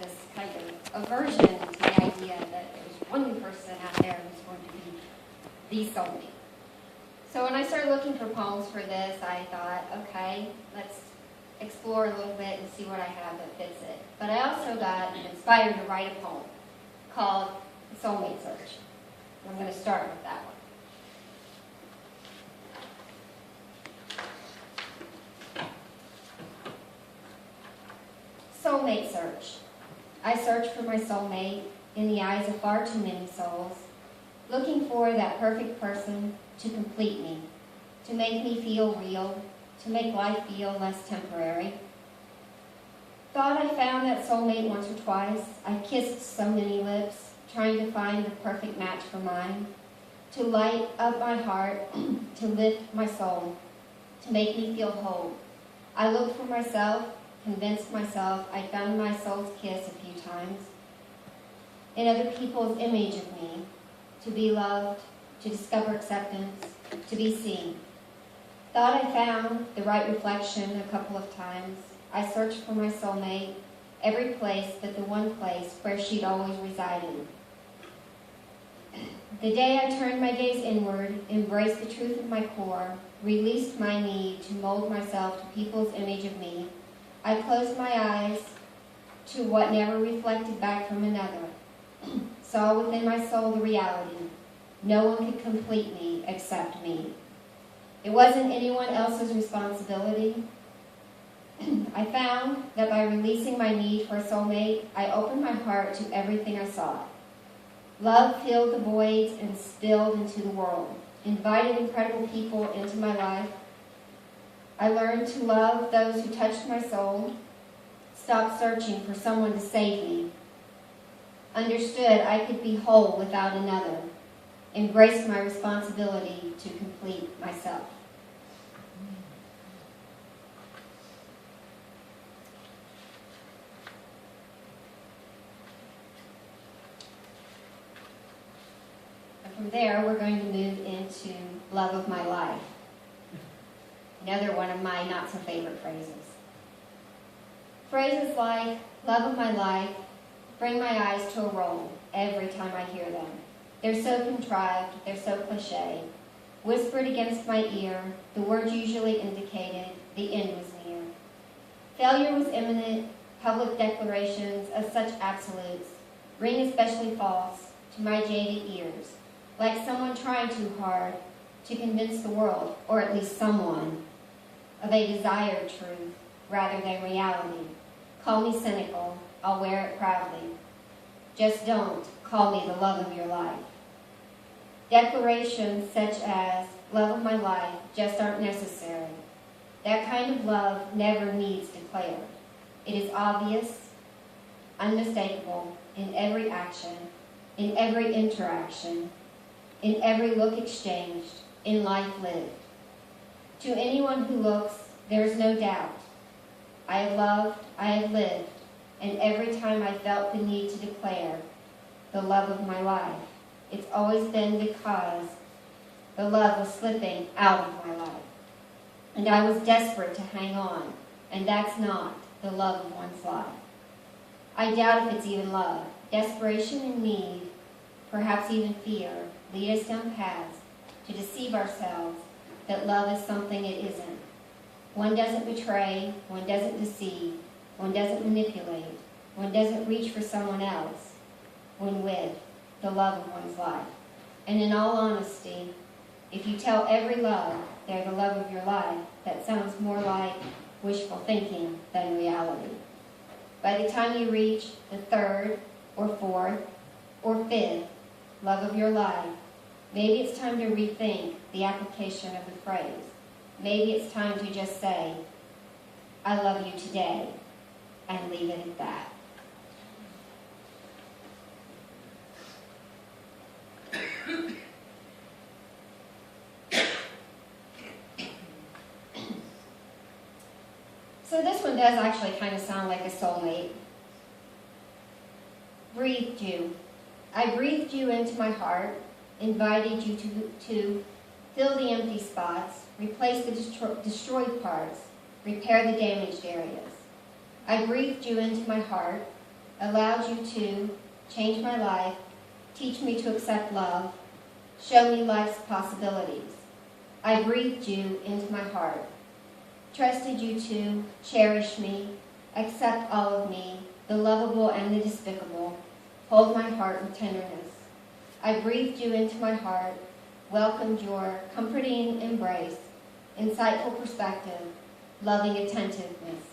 this kind of aversion to the idea that there's one person out there who's going to be the soulmate. So when I started looking for poems for this, I thought, okay, let's explore a little bit and see what I have that fits it. But I also got inspired to write a poem called Soulmate Search. I'm going to start with that one. Soulmate Search. I search for my soulmate in the eyes of far too many souls, looking for that perfect person to complete me, to make me feel real, to make life feel less temporary. Thought I found that soulmate once or twice. I kissed so many lips, trying to find the perfect match for mine, to light up my heart, to lift my soul, to make me feel whole. I looked for myself, convinced myself I found my soul's kiss a few times, in other people's image of me, to be loved, to discover acceptance, to be seen. Thought I found the right reflection a couple of times. I searched for my soulmate, every place but the one place where she'd always resided. The day I turned my gaze inward, embraced the truth of my core, released my need to mold myself to people's image of me, I closed my eyes to what never reflected back from another, saw within my soul the reality. No one could complete me except me. It wasn't anyone else's responsibility. I found that by releasing my need for a soulmate, I opened my heart to everything I sought. Love filled the voids and spilled into the world, invited incredible people into my life. I learned to love those who touched my soul, stopped searching for someone to save me, understood I could be whole without another, embraced my responsibility to complete myself. From there, we're going to move into love of my life. Another one of my not-so-favorite phrases. Phrases like, love of my life, bring my eyes to a roll every time I hear them. They're so contrived, they're so cliche. Whispered against my ear, the words usually indicated the end was near. Failure was imminent, public declarations of such absolutes ring especially false to my jaded ears, like someone trying too hard to convince the world, or at least someone, of a desired truth rather than reality. Call me cynical, I'll wear it proudly. Just don't call me the love of your life. Declarations such as love of my life just aren't necessary. That kind of love never needs declared. It is obvious, unmistakable in every action, in every interaction, in every look exchanged, in life lived. To anyone who looks, there is no doubt. I have loved, I have lived, and every time I felt the need to declare the love of my life, it's always been because the love was slipping out of my life. And I was desperate to hang on, and that's not the love of one's life. I doubt if it's even love. Desperation and need, perhaps even fear, lead us down paths to deceive ourselves that love is something it isn't. One doesn't betray, one doesn't deceive, one doesn't manipulate, one doesn't reach for someone else when with the love of one's life. And in all honesty, if you tell every love they're the love of your life, that sounds more like wishful thinking than reality. By the time you reach the third or fourth or fifth love of your life, maybe it's time to rethink the application of the phrase. Maybe it's time to just say, I love you today, and leave it at that. So this one does actually kind of sound like a soulmate. Breathed you. I breathed you into my heart, invited you to fill the empty spots, replace the destroyed parts, repair the damaged areas. I breathed you into my heart, allowed you to change my life, teach me to accept love, show me life's possibilities. I breathed you into my heart, trusted you to cherish me, accept all of me, the lovable and the despicable, hold my heart with tenderness. I breathed you into my heart, welcomed your comforting embrace, insightful perspective, loving attentiveness.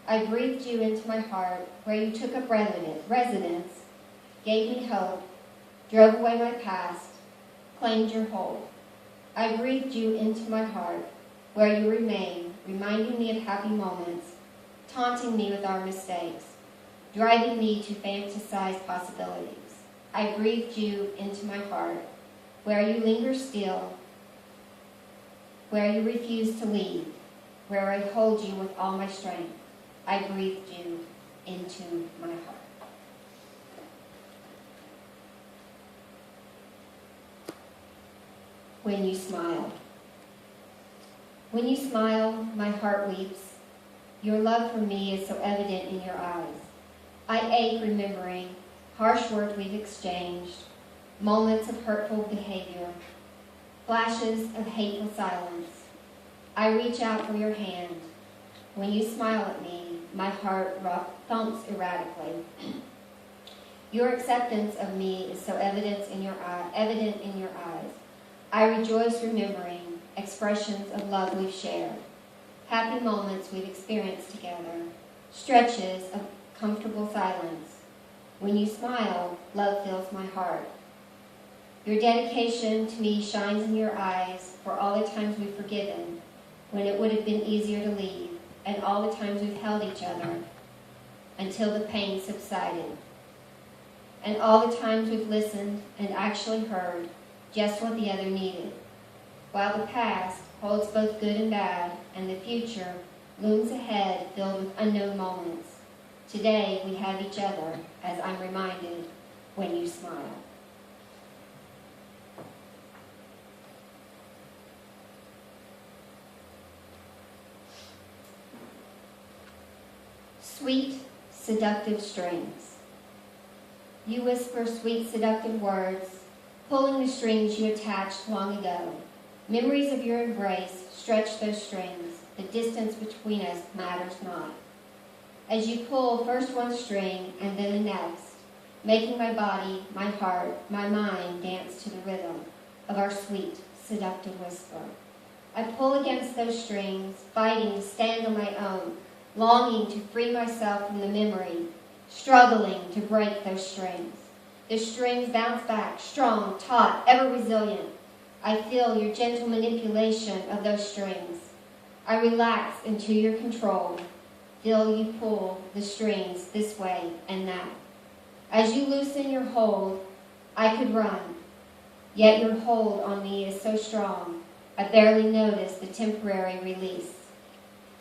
I breathed you into my heart, where you took up residence, gave me hope, drove away my past, claimed your hold. I breathed you into my heart, where you remain, reminding me of happy moments, taunting me with our mistakes, driving me to fantasize possibilities. I breathed you into my heart, where you linger still, where you refuse to leave, where I hold you with all my strength. I breathed you into my heart. When you smile. When you smile, my heart weeps. Your love for me is so evident in your eyes. I ache remembering harsh words we've exchanged, moments of hurtful behavior, flashes of hateful silence. I reach out for your hand. When you smile at me, my heart thumps erratically. Your acceptance of me is so evident in your eyes. I rejoice remembering expressions of love we've shared, happy moments we've experienced together, stretches of comfortable silence. When you smile, love fills my heart. Your dedication to me shines in your eyes for all the times we've forgiven, when it would have been easier to leave, and all the times we've held each other until the pain subsided, and all the times we've listened and actually heard just what the other needed. While the past holds both good and bad, and the future looms ahead filled with unknown moments, today we have each other, as I'm reminded when you smile. Sweet, seductive strings. You whisper sweet, seductive words, pulling the strings you attached long ago. Memories of your embrace stretch those strings. The distance between us matters not. As you pull first one string and then the next, making my body, my heart, my mind dance to the rhythm of our sweet, seductive whisper. I pull against those strings, fighting to stand on my own, longing to free myself from the memory, struggling to break those strings. The strings bounce back, strong, taut, ever resilient. I feel your gentle manipulation of those strings. I relax into your control. Feel you pull the strings this way and that. As you loosen your hold, I could run. Yet your hold on me is so strong, I barely notice the temporary release.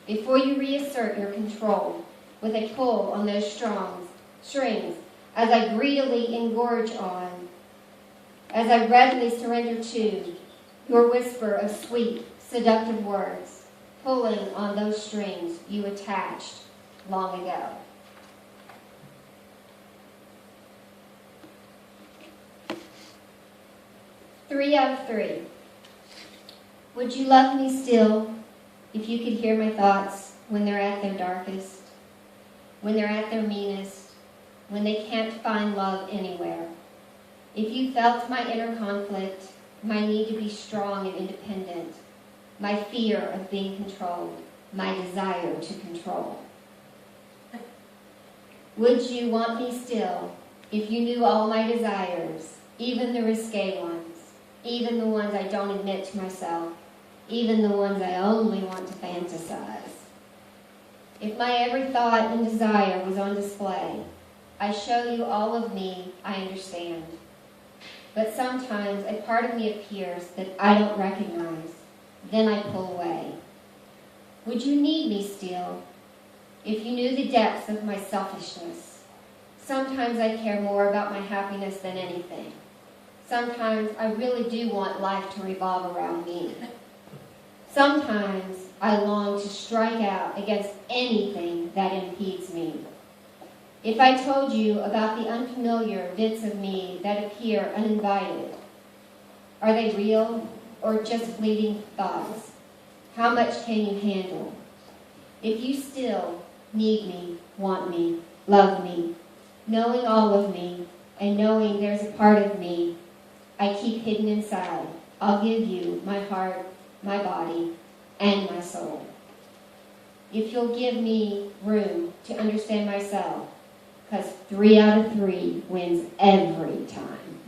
Before you reassert your control with a pull on those strings, as I greedily engorge on, as I readily surrender to your whisper of sweet, seductive words, pulling on those strings you attached long ago. Three out of three. Would you love me still if you could hear my thoughts when they're at their darkest, when they're at their meanest, when they can't find love anywhere? If you felt my inner conflict, my need to be strong and independent, my fear of being controlled, my desire to control. Would you want me still if you knew all my desires, even the risque ones, even the ones I don't admit to myself, even the ones I only want to fantasize? If my every thought and desire was on display, I show you all of me I understand. But sometimes a part of me appears that I don't recognize. Then I pull away. Would you need me still if you knew the depths of my selfishness? Sometimes I care more about my happiness than anything. Sometimes I really do want life to revolve around me. Sometimes I long to strike out against anything that impedes me. If I told you about the unfamiliar bits of me that appear uninvited, are they real or just fleeting thoughts? How much can you handle? If you still need me, want me, love me, knowing all of me, and knowing there's a part of me I keep hidden inside, I'll give you my heart, my body, and my soul. If you'll give me room to understand myself, because 3 out of 3 wins every time.